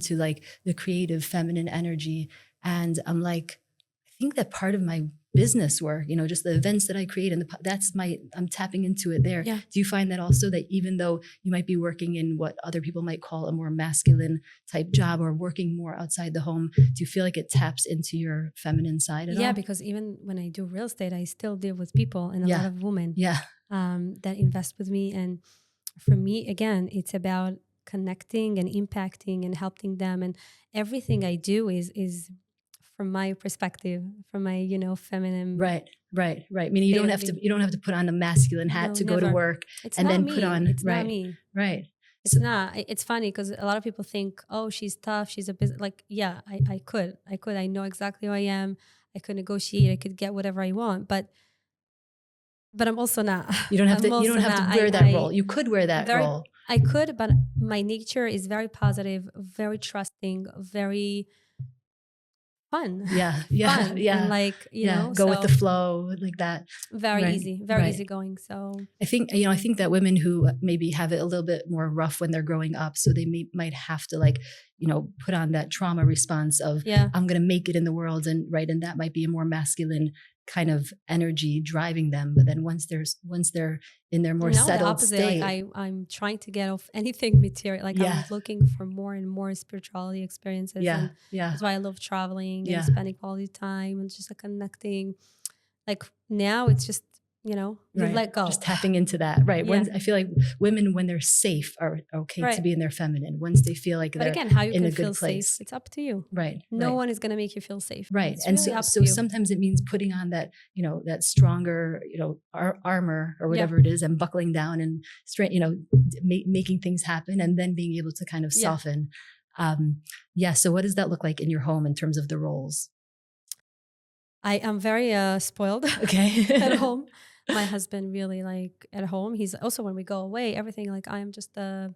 to like the creative feminine energy. And I'm like, I think that part of my business work, just the events that I create, and I'm tapping into it there. Yeah. Do you find that also, that even though you might be working in what other people might call a more masculine type job, or working more outside the home, do you feel like it taps into your feminine side at all? Yeah, because even when I do real estate, I still deal with people, and a lot of women that invest with me. And for me, again, it's about connecting and impacting and helping them. And everything I do is from my perspective, from my, feminine. Right. Meaning you don't have to put on a masculine hat to go to work and then put on. It's not me. Right. It's not. It's funny because a lot of people think, oh, she's tough. She's a business. Like, yeah, I could. I know exactly who I am. I could negotiate. I could get whatever I want. But I'm also not. You don't have to. You don't have to wear that role. You could wear that role. I could, but my nature is very positive, very trusting, very fun. Yeah. And like, go with the flow like that. Very easy, very easy going. So I think that women who maybe have it a little bit more rough when they're growing up, so they might have to put on that trauma response of, I'm going to make it in the world. And that might be a more masculine kind of energy driving them. But then once they're in their more settled state, I'm trying to get off anything material. Like I'm looking for more and more spirituality experiences. And that's why I love traveling and spending quality time and just connecting. Like now it's just, you let go. Just tapping into that. Right. Yeah. I feel like women, when they're safe, are okay to be in their feminine. Once they feel like they're how you in can a good feel place. safe, it's up to you. Right. No one is going to make you feel safe. Right. It's And really so sometimes it means putting on that, that stronger, armor or whatever it is, and buckling down and straight, making things happen, and then being able to kind of soften. So what does that look like in your home in terms of the roles? I am very spoiled at home. My husband really at home. He's also, when we go away, everything I am just the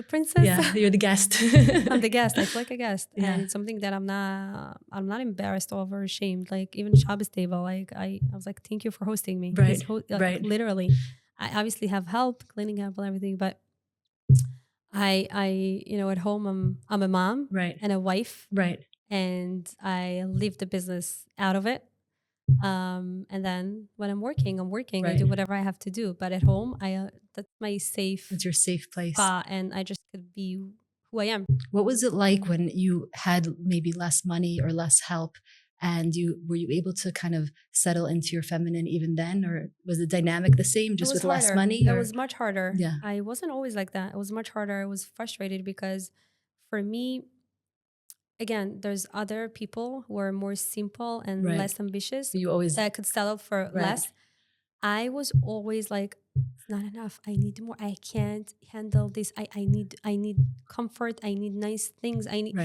princess. Yeah, you're the guest. I'm the guest. I feel like a guest, and it's something that I'm not embarrassed of or ashamed. Like even Shabbos table, I was like, thank you for hosting me. Right. Literally, I obviously have help, cleaning up and everything, but I at home I'm a mom, and a wife, and I leave the business out of it. And then when I'm working, I do whatever I have to do. But at home, that's my safe. It's your safe place. Spot, and I just could be who I am. What was it like when you had maybe less money or less help, and were you able to kind of settle into your feminine even then, or was the dynamic the same, just with less money? It was much harder. Yeah, I wasn't always like that. It was much harder. I was frustrated because, for me, again, there's other people who are more simple and less ambitious. That could settle for less. I was always like, it's not enough. I need more. I can't handle this. I need comfort. I need nice things. I need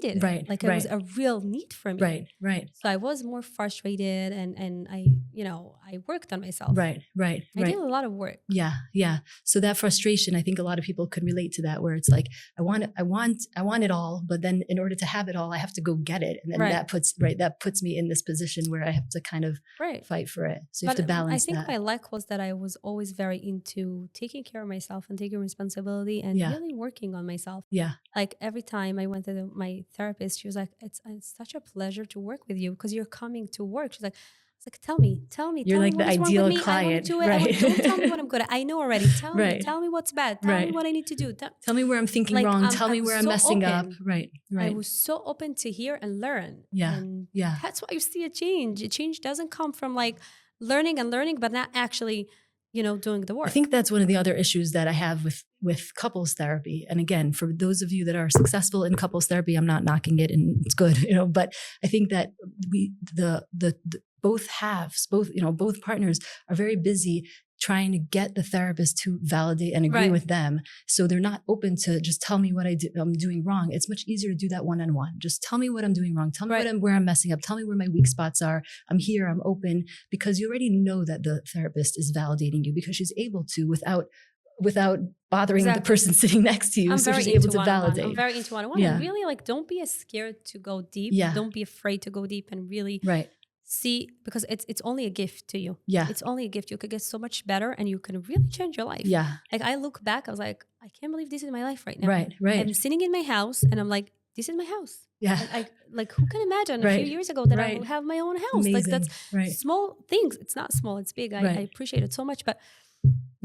it. It was a real need for me. Right. So I was more frustrated, and I worked on myself. Right. I did a lot of work. Yeah. So that frustration, I think a lot of people could relate to that, where it's like, I want it all, but then in order to have it all, I have to go get it. And then that puts me in this position where I have to kind of fight for it. So you have to balance that. I think my luck was that I was always very into taking care of myself and taking responsibility and really working on myself. Yeah. Like every time I went to my therapist, she was like, it's such a pleasure to work with you because you're coming to work. She's like, tell me. You're like the ideal client. Don't tell me what I'm good at. I know already. Tell me what's bad. Tell me what I need to do. Tell me where I'm thinking wrong. Tell me where I'm messing up. Right. I was so open to hear and learn. And that's why you see a change. A change doesn't come from learning, but not actually, doing the work. I think that's one of the other issues that I have with couples therapy. And again, for those of you that are successful in couples therapy, I'm not knocking it, and it's good, but I think that both partners are very busy trying to get the therapist to validate and agree with them. So they're not open to just tell me what I'm doing wrong. It's much easier to do that one-on-one. Just tell me what I'm doing wrong. Tell me where I'm messing up. Tell me where my weak spots are. I'm here. I'm open, because you already know that the therapist is validating you because she's able to without bothering the person sitting next to you. So she's able to validate. I'm very into one-on-one. And really, don't be as scared to go deep. Don't be afraid to go deep and really see, because it's only a gift to you. Yeah. It's only a gift. You could get so much better and you can really change your life. Yeah. Like I look back, I was like, I can't believe this is my life right now. Right. I'm sitting in my house and I'm like, this is my house. Yeah. Like who can imagine a few years ago that I will have my own house? Amazing. Like that's small things. It's not small, it's big. I appreciate it so much, but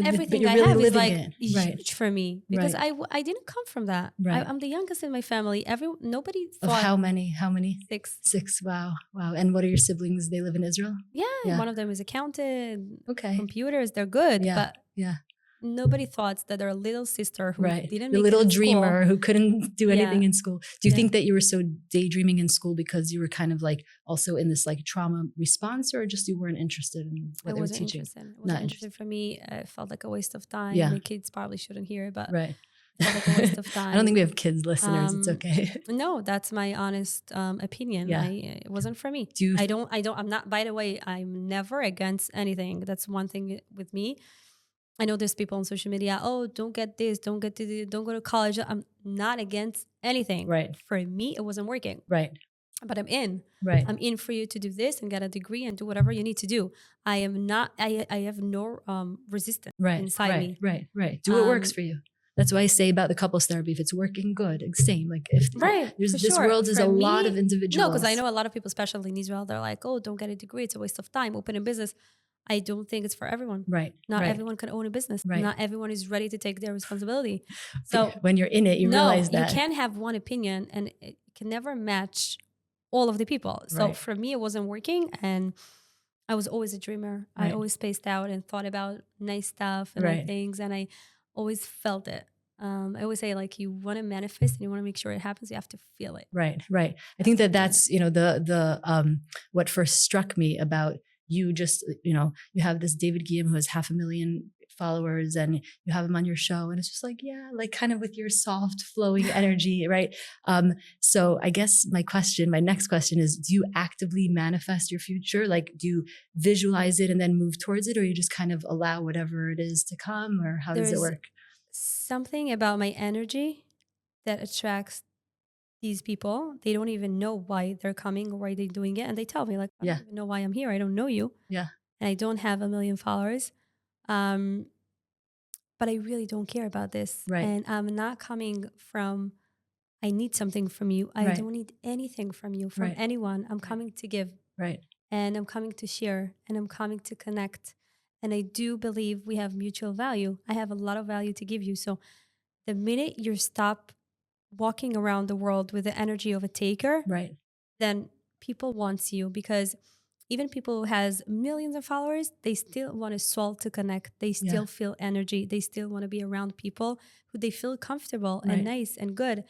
everything I have is like huge for me because I didn't come from that. I'm the youngest in my family. Nobody thought. Of how many? 6. 6. Wow. And what are your siblings? They live in Israel? Yeah. One of them is accountant. Okay. Computers, they're good. Yeah. But nobody thought that their little sister who didn't make the little it in dreamer school, who couldn't do anything in school. Do you think that you were so daydreaming in school because you were kind of like also in this like trauma response, or just you weren't interested in what they were teaching? It wasn't interested for me. It felt like a waste of time. Yeah. My kids probably shouldn't hear it, but it felt like a waste of time. I don't think we have kids listeners. It's okay. No, that's my honest opinion. Yeah. It wasn't for me. I'm not, by the way, I'm never against anything. That's one thing with me. I know there's people on social media, don't get this, don't go to college. I'm not against anything. Right. For me, it wasn't working. Right. But I'm in. Right. I'm in for you to do this and get a degree and do whatever you need to do. I am not, I have no resistance inside me. Right. Do what works for you. That's why I say about the couples therapy, if it's working, good. Same. Like if this world is a lot of individuals. No, because I know a lot of people, especially in Israel, they're like, don't get a degree. It's a waste of time. Open a business. I don't think it's for everyone. Right. Not everyone can own a business. Right. Not everyone is ready to take their responsibility. So when you're in it, you realize that. You can't have one opinion and it can never match all of the people. So for me, it wasn't working. And I was always a dreamer. I always spaced out and thought about nice stuff and things. And I always felt it. I always say, like, you want to manifest and you want to make sure it happens, you have to feel it. Right. I think that's, the what first struck me about you, just, you have this David Guillaume who has 500,000 followers and you have him on your show, and it's just like, like kind of with your soft flowing energy. Right. So I guess my next question is, do you actively manifest your future? Like, do you visualize it and then move towards it, or you just kind of allow whatever it is to come, or how does it work? Something about my energy that attracts these people. They don't even know why they're coming or why they're doing it. And they tell me, like, I don't even know why I'm here. I don't know you. Yeah. And I don't have 1 million followers. But I really don't care about this. Right. And I'm not coming from, I need something from you. I don't need anything from you, from anyone. I'm coming to give. Right. And I'm coming to share, and I'm coming to connect. And I do believe we have mutual value. I have a lot of value to give you. So the minute you stop walking around the world with the energy of a taker, then people want you, because even people who has millions of followers, they still want a soul to connect. They still feel energy. They still want to be around people who they feel comfortable and nice and good.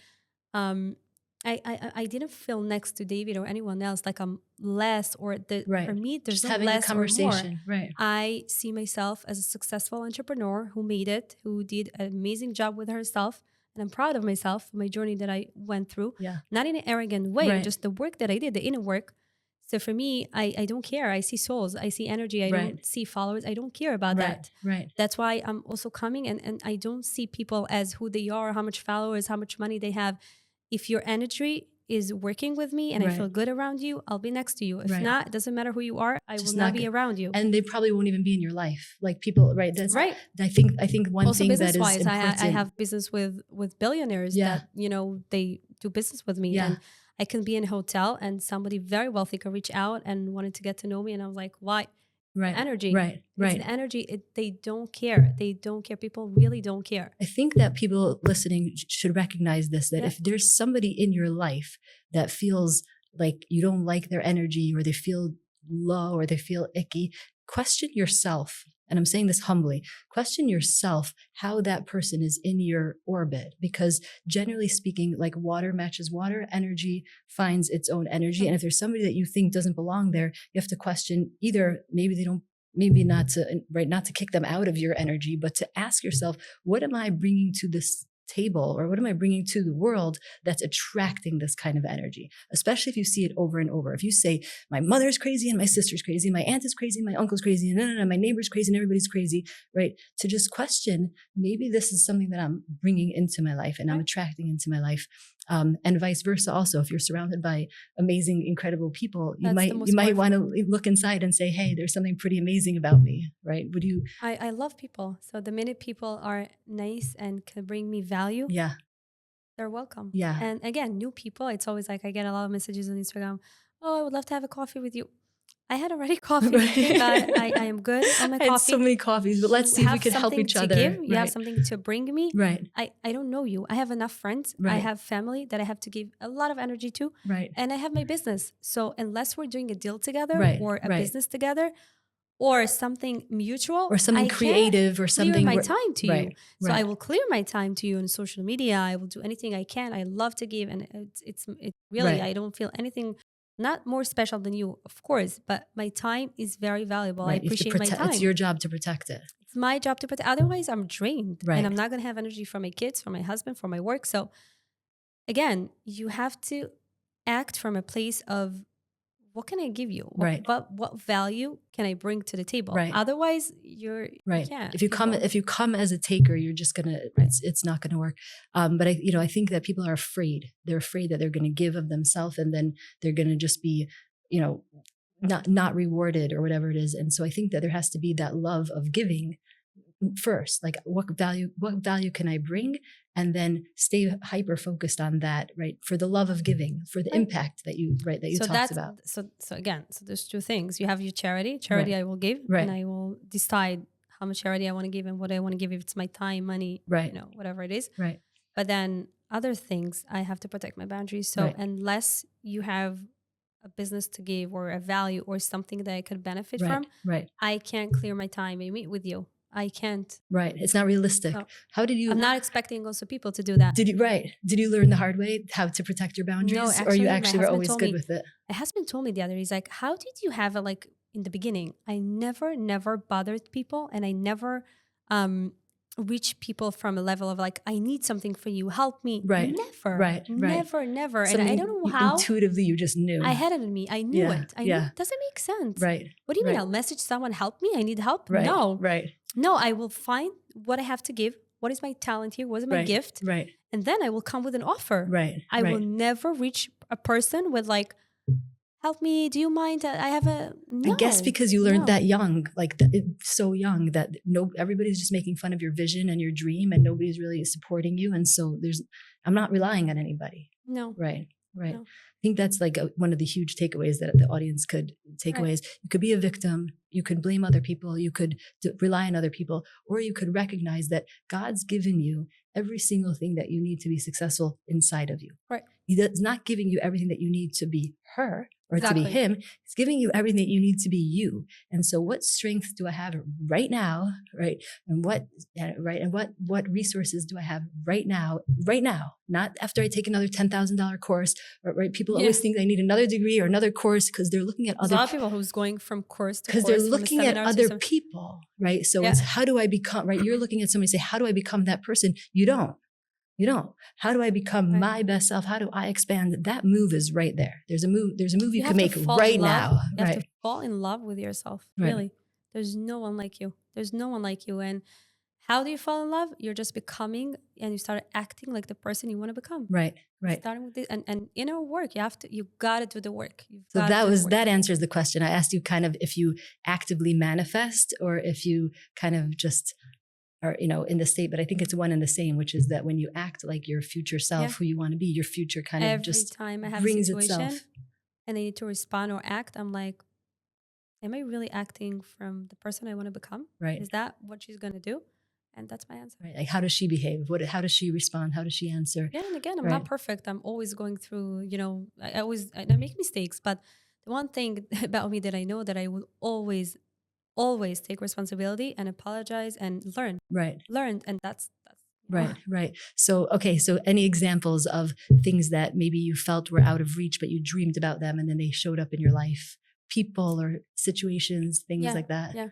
I didn't feel next to David or anyone else like I'm less, or for me, there's no less a conversation. Or more. Right. I see myself as a successful entrepreneur who made it, who did an amazing job with herself. And I'm proud of myself, my journey that I went through. Yeah. Not in an arrogant way, just the work that I did, the inner work. So for me, I don't care. I see souls, I see energy, I don't see followers. I don't care about that. Right. That's why I'm also coming, and I don't see people as who they are, how much followers, how much money they have. If your energy is working with me and I feel good around you, I'll be next to you. If not, it doesn't matter who you are, I will not be around you. And they probably won't even be in your life. Like people, That's right. I think one also thing that is important. I have business with billionaires that, they do business with me. And I can be in a hotel and somebody very wealthy could reach out and wanted to get to know me. And I was like, why? Energy. Right. It's an energy. They don't care. They don't care. People really don't care. I think that people listening should recognize this, that if there's somebody in your life that feels like you don't like their energy, or they feel low, or they feel icky, question yourself. And I'm saying this humbly, question yourself how that person is in your orbit, because generally speaking, like water matches water, energy finds its own energy. And if there's somebody that you think doesn't belong there, you have to question either maybe not to kick them out of your energy, but to ask yourself, what am I bringing to this table, or what am I bringing to the world that's attracting this kind of energy? Especially if you see it over and over. If you say, my mother's crazy and my sister's crazy, my aunt is crazy, my uncle's crazy, and my neighbor's crazy and everybody's crazy, right? To just question, maybe this is something that I'm bringing into my life and I'm attracting into my life. And vice versa also. If you're surrounded by amazing, incredible people, you might want to look inside and say, hey, there's something pretty amazing about me, right? Would you? I love people. So the minute people are nice and can bring me value, they're welcome. Yeah. And again, new people, it's always like I get a lot of messages on Instagram. Oh, I would love to have a coffee with you. I had already coffee. Right. I am good on my coffee. I had so many coffees, but let's see if we could help each other. Give. You have something to bring me. Right. I don't know you. I have enough friends. Right. I have family that I have to give a lot of energy to. Right. And I have my business. So unless we're doing a deal together or a right. business together or something mutual or something creative or something, clear my time to you. So right. I will clear my time to you on social media. I will do anything I can. I love to give, and it's really I don't feel anything not more special than you, of course, but my time is very valuable. I appreciate my time. It's your job to protect it. It's my job to protect. Otherwise, I'm drained, and I'm not going to have energy for my kids, for my husband, for my work. So again, you have to act from a place of, what can I give you? What value can I bring to the table? Right. Otherwise, you're right. If you come as a taker, you're just gonna. It's not gonna work. But I think that people are afraid. They're afraid that they're gonna give of themselves, and then they're gonna just be, not rewarded or whatever it is. And so I think that there has to be that love of giving first. Like, what value can I bring? And then stay hyper focused on that, right? For the love of giving, for the impact that you talked about. So there's two things. You have your charity. I will give, and I will decide how much charity I want to give and what I want to give, if it's my time, money, whatever it is. Right. But then other things, I have to protect my boundaries. So unless you have a business to give or a value or something that I could benefit from, I can't clear my time and meet with you. I can't. Right. It's not realistic. No. How did you? I'm not expecting also people to do that. Did you learn the hard way how to protect your boundaries? No, actually, or you actually were always good with it? My husband told me the other day, he's like, how did you have it like in the beginning? I never bothered people, and I never reach people from a level of like, I need something for you, help me. Right. Never. Something and I don't know how. Intuitively, you just knew. I had it in me. I knew it. I knew it doesn't make sense. Right. What do you mean? I'll message someone, help me? I need help? Right. No. Right. No, I will find what I have to give. What is my talent here? What is my gift? Right. And then I will come with an offer. Right. I will never reach a person with like, help me, do you mind? I have a, no. I guess because you learned that young, so young that everybody's just making fun of your vision and your dream, and nobody's really supporting you. And so I'm not relying on anybody. No. Right. No. I think that's like one of the huge takeaways that the audience could take away is you could be a victim, you could blame other people, you could rely on other people, or you could recognize that God's given you every single thing that you need to be successful inside of you. Right. He's not giving you everything that you need to be her or to be him. He's giving you everything that you need to be you. And so what strength do I have right now? Right. And what resources do I have right now, not after I take another $10,000 course, right? People always think they need another degree or another course because they're looking at There's a lot of people who's going from course to course. Because they're looking at other people, right? So it's how do I become, right? You're looking at somebody and say, how do I become that person? You don't. How do I become my best self? How do I expand? That move is right there. There's a move you can make right now. You have to fall in love with yourself. Really. There's no one like you. And how do you fall in love? You're just becoming, and you start acting like the person you want to become. Right. Starting with this and inner work. You gotta do the work. So that answers the question. I asked you kind of if you actively manifest or if you kind of just are, in the state, but I think it's one and the same, which is that when you act like your future self, who you want to be, your future kind of just every time I have brings a situation itself. And I need to respond or act, I'm like, am I really acting from the person I want to become? Right. Is that what she's going to do? And that's my answer. Right. Like, how does she behave? How does she respond? How does she answer? Yeah, and again, I'm not perfect. I'm always going through, I make mistakes, but the one thing about me that I know that I will always take responsibility and apologize and learn. Right. Learn. And that's Right. So any examples of things that maybe you felt were out of reach, but you dreamed about them and then they showed up in your life, people or situations, things like that? Yeah.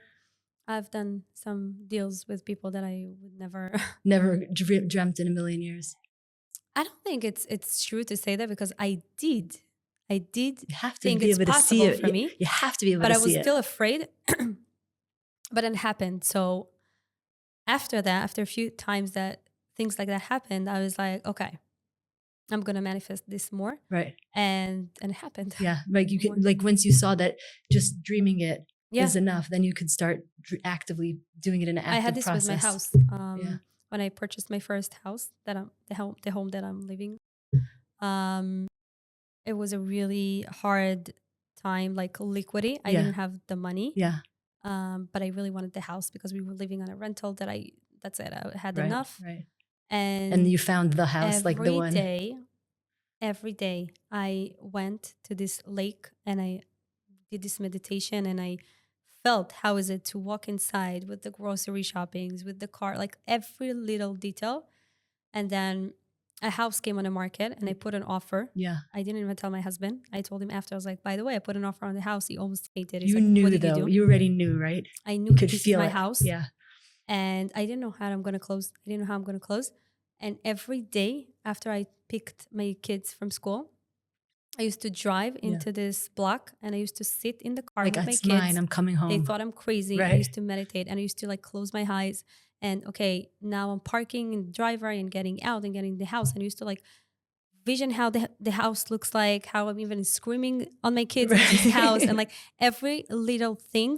I've done some deals with people that I would never dreamt in a million years. I don't think it's true to say that, because I did. You have to be able to see it for me. You have to be able to see it. But I was still afraid. But it happened. So after that, after a few times that things like that happened, I was like, okay, I'm gonna manifest this more. Right. And it happened. Yeah. Like you can, like once you saw that just dreaming it is enough, then you could start actively doing it in an active process. I had this with my house. When I purchased my first house, that the home that I'm living, it was a really hard time, like liquidity. I didn't have the money. Yeah. But I really wanted the house because we were living on a rental that's it. I had enough. Right. And you found the house, like the one. Every day I went to this lake and I did this meditation, and I felt how is it to walk inside with the grocery shoppings, with the car, like every little detail. And then a house came on the market and I put an offer. Yeah. I didn't even tell my husband. I told him after. I was like, by the way, I put an offer on the house. He almost fainted. He's you like, knew what did though. You do? You already knew, right? I knew this is my house. Yeah. And I didn't know how I'm going to close. I didn't know how I'm going to close. And every day after I picked my kids from school, I used to drive into this block and I used to sit in the car with my kids. Mine. I'm coming home. They thought I'm crazy. Right. I used to meditate and I used to like close my eyes and okay, now I'm parking in the driveway and getting out and getting the house. And I used to like vision how the house looks like, how I'm even screaming on my kids in this house, and like every little thing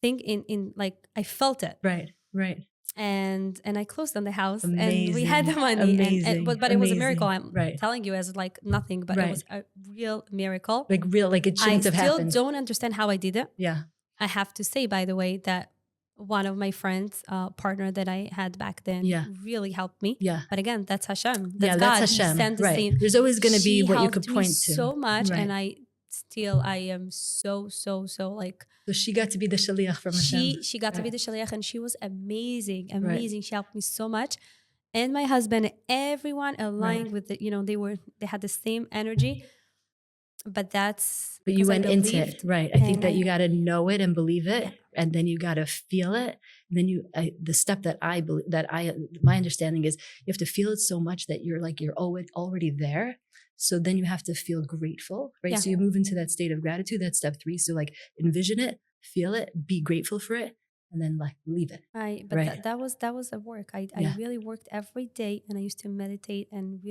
in like I felt it. Right. And I closed on the house. Amazing. And we had the money. But it was a miracle. I'm right. telling you as like nothing, but it was a real miracle. Like it shouldn't have happened. I still don't understand how I did it. Yeah. I have to say, by the way, that one of my friends, partner that I had back then, really helped me. Yeah. But again, that's Hashem. That's God. That's Hashem. Right. There's always going to be what you could point to. So much. Right. And I am so like. So she got to be the shaliach from Hashem. She got to be the shaliach, and she was amazing. Right. She helped me so much. And my husband, everyone aligned with it. You know, they had the same energy. But you went into it, right? I think that you got to know it and believe it, and then you got to feel it. And then the step that my understanding is you have to feel it so much that you're already there. So then you have to feel grateful, right? Yeah. So you move into that state of gratitude. That's step 3. So like envision it, feel it, be grateful for it, and then like leave it. But that was a work. I really worked every day, and I used to meditate and.